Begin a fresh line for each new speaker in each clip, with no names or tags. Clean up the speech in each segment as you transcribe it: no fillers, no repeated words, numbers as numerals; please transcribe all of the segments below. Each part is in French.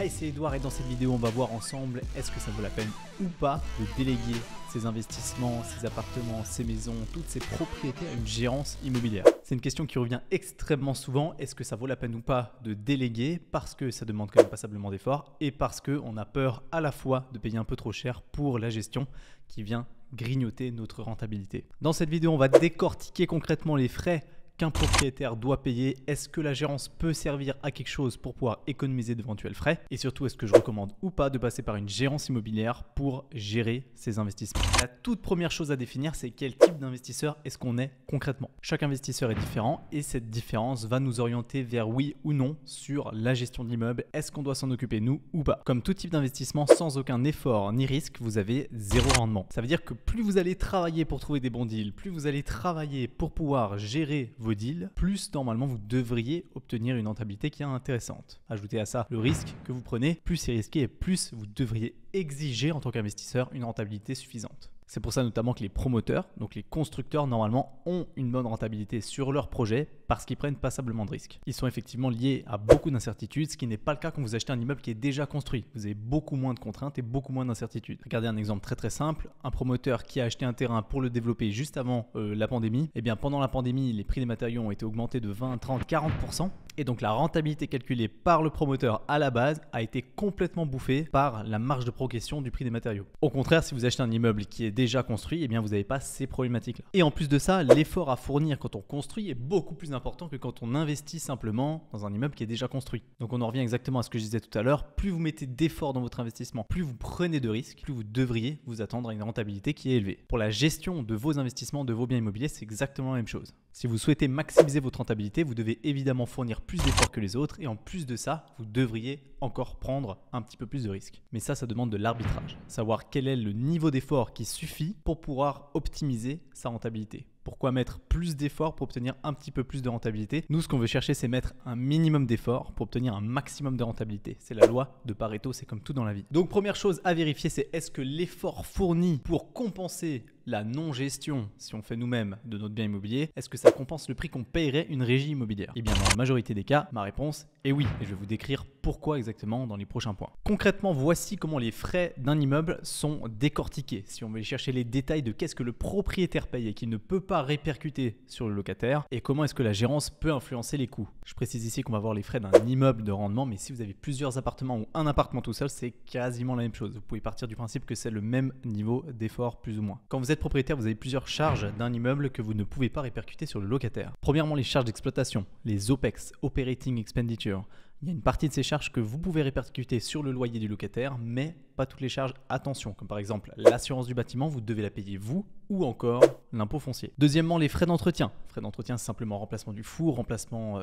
Hey, c'est Edouard et dans cette vidéo on va voir ensemble est-ce que ça vaut la peine ou pas de déléguer ses investissements, ses appartements, ses maisons, toutes ses propriétés à une gérance immobilière. C'est une question qui revient extrêmement souvent. Est-ce que ça vaut la peine ou pas de déléguer parce que ça demande quand même passablement d'efforts et parce qu'on a peur à la fois de payer un peu trop cher pour la gestion qui vient grignoter notre rentabilité. Dans cette vidéo, on va décortiquer concrètement les frais qu'un propriétaire doit payer. Est-ce que la gérance peut servir à quelque chose pour pouvoir économiser d'éventuels frais? Et surtout, est-ce que je recommande ou pas de passer par une gérance immobilière pour gérer ses investissements? La toute première chose à définir, c'est quel type d'investisseur est-ce qu'on est concrètement. Chaque investisseur est différent et cette différence va nous orienter vers oui ou non sur la gestion de l'immeuble. Est-ce qu'on doit s'en occuper nous ou pas? Comme tout type d'investissement, sans aucun effort ni risque, vous avez zéro rendement. Ça veut dire que plus vous allez travailler pour trouver des bons deals, plus vous allez travailler pour pouvoir gérer vos deals, plus normalement vous devriez obtenir une rentabilité qui est intéressante. Ajoutez à ça le risque que vous prenez, plus c'est risqué et plus vous devriez exiger en tant qu'investisseur une rentabilité suffisante. C'est pour ça notamment que les promoteurs, donc les constructeurs normalement, ont une bonne rentabilité sur leur projet parce qu'ils prennent passablement de risques. Ils sont effectivement liés à beaucoup d'incertitudes, ce qui n'est pas le cas quand vous achetez un immeuble qui est déjà construit. Vous avez beaucoup moins de contraintes et beaucoup moins d'incertitudes. Regardez un exemple très simple. Un promoteur qui a acheté un terrain pour le développer juste avant la pandémie, eh bien pendant la pandémie, les prix des matériaux ont été augmentés de 20, 30, 40%. Et donc la rentabilité calculée par le promoteur à la base a été complètement bouffée par la marge de progression du prix des matériaux. Au contraire, si vous achetez un immeuble qui est déjà construit, eh bien vous n'avez pas ces problématiques-là. Et en plus de ça, l'effort à fournir quand on construit est beaucoup plus important que quand on investit simplement dans un immeuble qui est déjà construit. Donc on en revient exactement à ce que je disais tout à l'heure. Plus vous mettez d'efforts dans votre investissement, plus vous prenez de risques, plus vous devriez vous attendre à une rentabilité qui est élevée. Pour la gestion de vos investissements, de vos biens immobiliers, c'est exactement la même chose. Si vous souhaitez maximiser votre rentabilité, vous devez évidemment fournir plus d'efforts que les autres et en plus de ça, vous devriez encore prendre un petit peu plus de risques. Mais ça demande de l'arbitrage. Savoir quel est le niveau d'effort qui suffit pour pouvoir optimiser sa rentabilité. Pourquoi mettre plus d'efforts pour obtenir un petit peu plus de rentabilité? Nous, ce qu'on veut chercher, c'est mettre un minimum d'efforts pour obtenir un maximum de rentabilité. C'est la loi de Pareto, c'est comme tout dans la vie. Donc, première chose à vérifier, c'est est-ce que l'effort fourni pour compenser la non-gestion, si on fait nous-mêmes, de notre bien immobilier, est-ce que ça compense le prix qu'on payerait une régie immobilière? Eh bien, dans la majorité des cas, ma réponse est oui. Et je vais vous décrire pourquoi exactement dans les prochains points. Concrètement, voici comment les frais d'un immeuble sont décortiqués. Si on veut chercher les détails de qu'est-ce que le propriétaire paye et qui ne peut pas répercuter sur le locataire et comment est-ce que la gérance peut influencer les coûts. Je précise ici qu'on va voir les frais d'un immeuble de rendement, mais si vous avez plusieurs appartements ou un appartement tout seul, c'est quasiment la même chose. Vous pouvez partir du principe que c'est le même niveau d'effort plus ou moins. Quand vous êtes propriétaire, vous avez plusieurs charges d'un immeuble que vous ne pouvez pas répercuter sur le locataire. Premièrement, les charges d'exploitation, les OPEX, Operating Expenditure. Il y a une partie de ces charges que vous pouvez répercuter sur le loyer du locataire, mais pas toutes les charges. Attention, comme par exemple l'assurance du bâtiment, vous devez la payer vous ou encore l'impôt foncier. Deuxièmement, les frais d'entretien. Frais d'entretien, c'est simplement remplacement du four, remplacement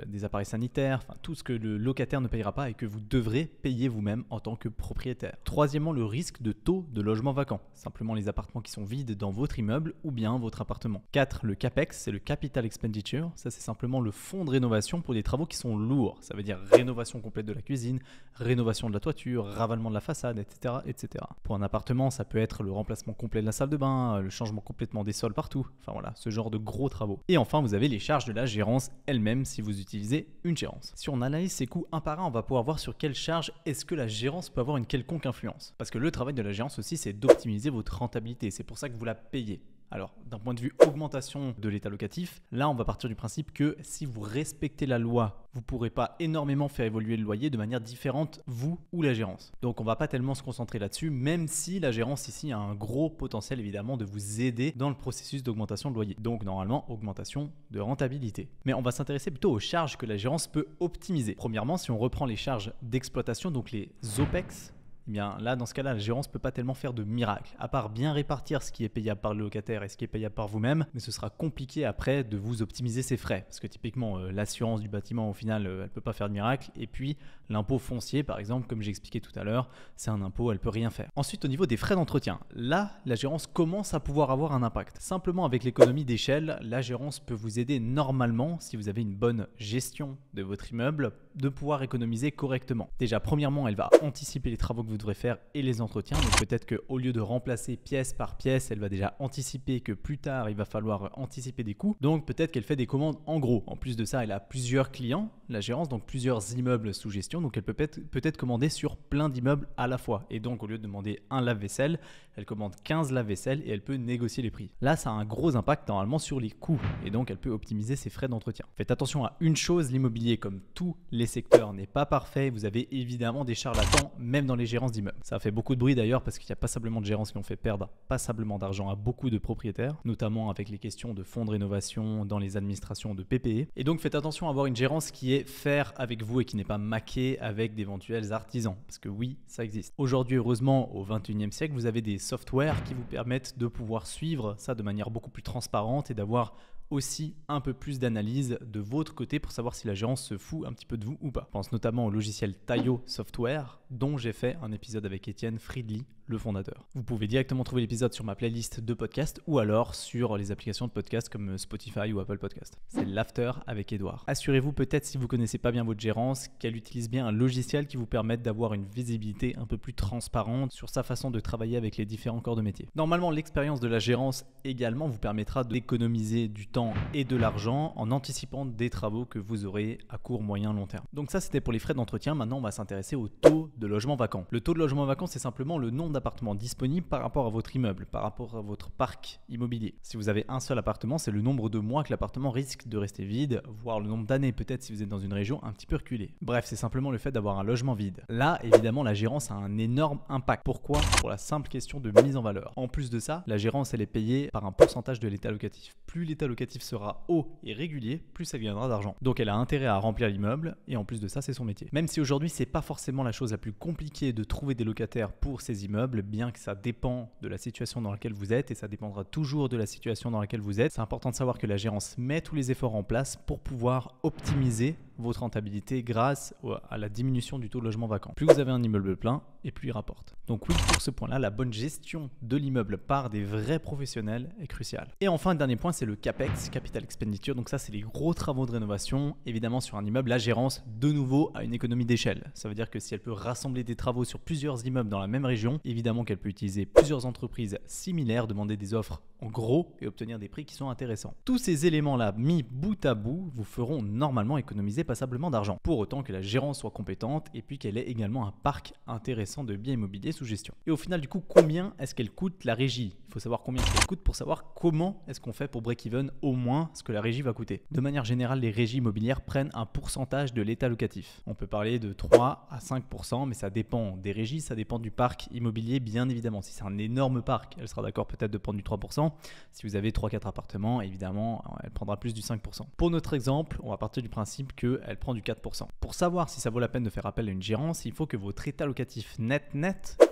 des appareils sanitaires, enfin tout ce que le locataire ne payera pas et que vous devrez payer vous-même en tant que propriétaire. Troisièmement, le risque de taux de logement vacant. Simplement les appartements qui sont vides dans votre immeuble ou bien votre appartement. 4. Le CAPEX, c'est le Capital Expenditure. Ça, c'est simplement le fonds de rénovation pour des travaux qui sont lourds. Ça veut dire rénovation complète de la cuisine, rénovation de la toiture, ravalement de la façade, etc., etc. Pour un appartement, ça peut être le remplacement complet de la salle de bain, le changement complètement des sols partout. Enfin voilà, ce genre de gros travaux. Et enfin, vous avez les charges de la gérance elle-même si vous utilisez une gérance. Si on analyse ces coûts un par un, on va pouvoir voir sur quelle charge est-ce que la gérance peut avoir une quelconque influence. Parce que le travail de la gérance aussi, c'est d'optimiser votre rentabilité. C'est pour ça que vous la payez. Alors, d'un point de vue augmentation de l'état locatif, là, on va partir du principe que si vous respectez la loi, vous ne pourrez pas énormément faire évoluer le loyer de manière différente, vous ou la gérance. Donc, on ne va pas tellement se concentrer là-dessus, même si la gérance ici a un gros potentiel, évidemment, de vous aider dans le processus d'augmentation de loyer. Donc, normalement, augmentation de rentabilité. Mais on va s'intéresser plutôt aux charges que la gérance peut optimiser. Premièrement, si on reprend les charges d'exploitation, donc les OPEX, eh bien là, dans ce cas-là, la gérance ne peut pas tellement faire de miracle, à part bien répartir ce qui est payable par le locataire et ce qui est payable par vous-même, mais ce sera compliqué après de vous optimiser ses frais, parce que typiquement, l'assurance du bâtiment, au final, elle ne peut pas faire de miracle, et puis l'impôt foncier, par exemple, comme j'ai expliqué tout à l'heure, c'est un impôt, elle ne peut rien faire. Ensuite, au niveau des frais d'entretien, là, la gérance commence à pouvoir avoir un impact. Simplement avec l'économie d'échelle, la gérance peut vous aider normalement, si vous avez une bonne gestion de votre immeuble, de pouvoir économiser correctement. Déjà, premièrement, elle va anticiper les travaux que vous devrez faire et les entretiens. Donc peut-être qu'au lieu de remplacer pièce par pièce, elle va déjà anticiper que plus tard, il va falloir anticiper des coûts. Donc peut-être qu'elle fait des commandes en gros. En plus de ça, elle a plusieurs clients, la gérance, donc plusieurs immeubles sous gestion. Donc elle peut-être commander sur plein d'immeubles à la fois. Et donc au lieu de demander un lave-vaisselle, elle commande 15 lave-vaisselle et elle peut négocier les prix. Là, ça a un gros impact normalement sur les coûts et donc elle peut optimiser ses frais d'entretien. Faites attention à une chose, l'immobilier, comme tous les secteurs, n'est pas parfait. Vous avez évidemment des charlatans, même dans les gérances d'immeubles. Ça fait beaucoup de bruit d'ailleurs parce qu'il y a passablement de gérances qui ont fait perdre passablement d'argent à beaucoup de propriétaires, notamment avec les questions de fonds de rénovation dans les administrations de PPE. Et donc faites attention à avoir une gérance qui est faire avec vous et qui n'est pas maquée avec d'éventuels artisans, parce que oui, ça existe. Aujourd'hui, heureusement, au 21e siècle, vous avez des softwares qui vous permettent de pouvoir suivre ça de manière beaucoup plus transparente et d'avoir aussi un peu plus d'analyse de votre côté pour savoir si la gérance se fout un petit peu de vous ou pas. Je pense notamment au logiciel Tayo Software dont j'ai fait un épisode avec Étienne Friedli, le fondateur. Vous pouvez directement trouver l'épisode sur ma playlist de podcasts ou alors sur les applications de podcasts comme Spotify ou Apple Podcasts. C'est l'After avec Edouard. Assurez-vous peut-être, si vous ne connaissez pas bien votre gérance, qu'elle utilise bien un logiciel qui vous permette d'avoir une visibilité un peu plus transparente sur sa façon de travailler avec les différents corps de métier. Normalement, l'expérience de la gérance également vous permettra d'économiser du temps et de l'argent en anticipant des travaux que vous aurez à court, moyen, long terme. Donc ça, c'était pour les frais d'entretien. Maintenant, on va s'intéresser au taux de logement vacant. Le taux de logement vacant, c'est simplement le nombre d'appartements disponibles par rapport à votre immeuble, par rapport à votre parc immobilier. Si vous avez un seul appartement, c'est le nombre de mois que l'appartement risque de rester vide, voire le nombre d'années peut-être si vous êtes dans une région un petit peu reculée. Bref, c'est simplement le fait d'avoir un logement vide. Là, évidemment, la gérance a un énorme impact. Pourquoi ? Pour la simple question de mise en valeur. En plus de ça, la gérance, elle est payée par un pourcentage de l'état locatif. Plus l'état locatif sera haut et régulier, plus elle gagnera d'argent. Donc elle a intérêt à remplir l'immeuble et en plus de ça, c'est son métier. Même si aujourd'hui, c'est pas forcément la chose la plus compliquée de trouver des locataires pour ces immeubles, bien que ça dépend de la situation dans laquelle vous êtes et ça dépendra toujours de la situation dans laquelle vous êtes. C'est important de savoir que la gérance met tous les efforts en place pour pouvoir optimiser votre rentabilité grâce à la diminution du taux de logement vacant. Plus vous avez un immeuble plein et plus il rapporte. Donc oui, pour ce point-là, la bonne gestion de l'immeuble par des vrais professionnels est cruciale. Et enfin, le dernier point, c'est le CAPEX, Capital Expenditure. Donc ça, c'est les gros travaux de rénovation. Évidemment, sur un immeuble, la gérance, de nouveau, a une économie d'échelle. Ça veut dire que si elle peut rassembler des travaux sur plusieurs immeubles dans la même région, évidemment qu'elle peut utiliser plusieurs entreprises similaires, demander des offres en gros et obtenir des prix qui sont intéressants. Tous ces éléments-là, mis bout à bout, vous feront normalement économiser passablement d'argent, pour autant que la gérance soit compétente et puis qu'elle ait également un parc intéressant de biens immobiliers sous gestion. Et au final, du coup, combien est-ce qu'elle coûte la régie ? Il faut savoir combien elle coûte pour savoir comment est-ce qu'on fait pour break-even au moins ce que la régie va coûter. De manière générale, les régies immobilières prennent un pourcentage de l'état locatif. On peut parler de 3 à 5%, mais ça dépend des régies, ça dépend du parc immobilier, bien évidemment. Si c'est un énorme parc, elle sera d'accord peut-être de prendre du 3%. Si vous avez 3-4 appartements, évidemment, elle prendra plus du 5%. Pour notre exemple, on va partir du principe qu'elle prend du 4%. Pour savoir si ça vaut la peine de faire appel à une gérance, il faut que votre état locatif net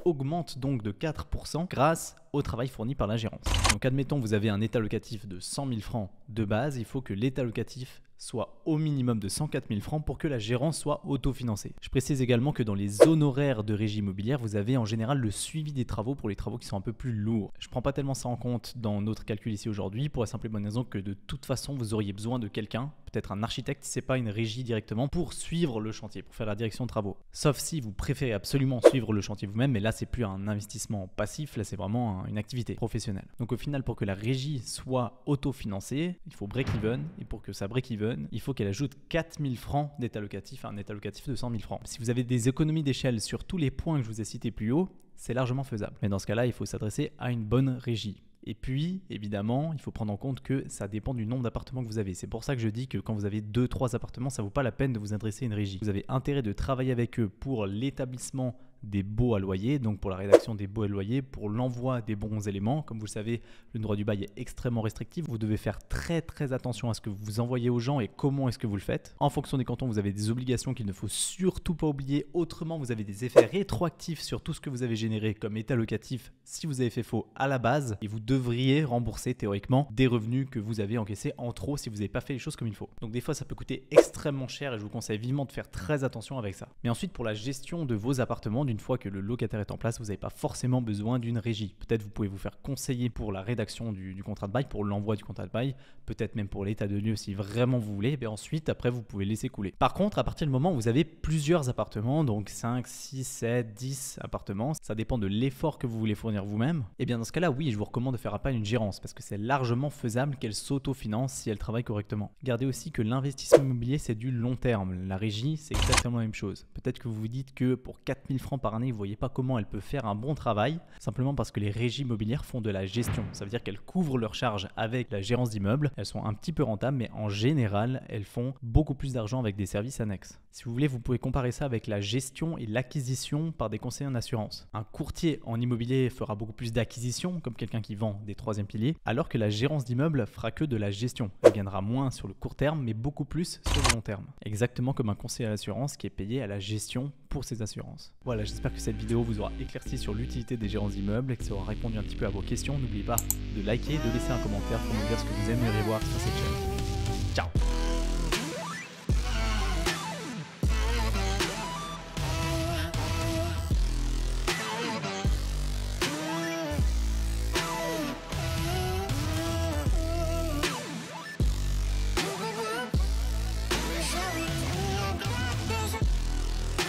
augmente donc de 4% grâce au travail fourni par la gérance. Donc admettons, vous avez un état locatif de 100 000 francs de base, il faut que l'état locatif soit au minimum de 104 000 francs pour que la gérance soit autofinancée. Je précise également que dans les honoraires de régie immobilière, vous avez en général le suivi des travaux pour les travaux qui sont un peu plus lourds. Je ne prends pas tellement ça en compte dans notre calcul ici aujourd'hui pour la simple et bonne raison que de toute façon, vous auriez besoin de quelqu'un, peut-être un architecte si ce n'est pas une régie directement, pour suivre le chantier, pour faire la direction de travaux. Sauf si vous préférez absolument suivre le chantier vous-même, mais là, c'est plus un investissement passif, là, c'est vraiment une activité professionnelle. Donc au final, pour que la régie soit autofinancée, il faut break-even, et pour que ça break-even, il faut qu'elle ajoute 4 000 francs d'état locatif à un état locatif de 100 000 francs. Si vous avez des économies d'échelle sur tous les points que je vous ai cités plus haut, c'est largement faisable. Mais dans ce cas-là, il faut s'adresser à une bonne régie. Et puis, évidemment, il faut prendre en compte que ça dépend du nombre d'appartements que vous avez. C'est pour ça que je dis que quand vous avez 2-3 appartements, ça ne vaut pas la peine de vous adresser à une régie. Vous avez intérêt de travailler avec eux pour l'établissement des baux à loyer, donc pour la rédaction des baux à loyer, pour l'envoi des bons éléments. Comme vous le savez, le droit du bail est extrêmement restrictif. Vous devez faire très attention à ce que vous envoyez aux gens et comment est-ce que vous le faites. En fonction des cantons, vous avez des obligations qu'il ne faut surtout pas oublier. Autrement, vous avez des effets rétroactifs sur tout ce que vous avez généré comme état locatif si vous avez fait faux à la base, et vous devriez rembourser théoriquement des revenus que vous avez encaissés en trop si vous n'avez pas fait les choses comme il faut. Donc des fois, ça peut coûter extrêmement cher et je vous conseille vivement de faire très attention avec ça. Mais ensuite, pour la gestion de vos appartements, une fois que le locataire est en place, vous n'avez pas forcément besoin d'une régie. Peut-être vous pouvez vous faire conseiller pour la rédaction du contrat de bail, pour l'envoi du contrat de bail, peut-être même pour l'état de lieu si vraiment vous voulez. Et ensuite, après, vous pouvez laisser couler. Par contre, à partir du moment où vous avez plusieurs appartements, donc 5, 6, 7, 10 appartements, ça dépend de l'effort que vous voulez fournir vous-même, et bien dans ce cas-là, oui, je vous recommande de faire appel à une gérance parce que c'est largement faisable qu'elle s'autofinance si elle travaille correctement. Gardez aussi que l'investissement immobilier, c'est du long terme. La régie, c'est exactement la même chose. Peut-être que vous vous dites que pour 4000 francs par année, vous ne voyez pas comment elle peut faire un bon travail, simplement parce que les régies immobilières font de la gestion. Ça veut dire qu'elles couvrent leurs charges avec la gérance d'immeubles. Elles sont un petit peu rentables, mais en général, elles font beaucoup plus d'argent avec des services annexes. Si vous voulez, vous pouvez comparer ça avec la gestion et l'acquisition par des conseillers en assurance. Un courtier en immobilier fera beaucoup plus d'acquisition, comme quelqu'un qui vend des troisième piliers, alors que la gérance d'immeubles fera que de la gestion. Elle gagnera moins sur le court terme, mais beaucoup plus sur le long terme. Exactement comme un conseiller à l'assurance qui est payé à la gestion pour ses assurances. Voilà, j'espère que cette vidéo vous aura éclairci sur l'utilité des gérances d'immeubles et que ça aura répondu un petit peu à vos questions. N'oubliez pas de liker et de laisser un commentaire pour me dire ce que vous aimeriez voir sur cette chaîne.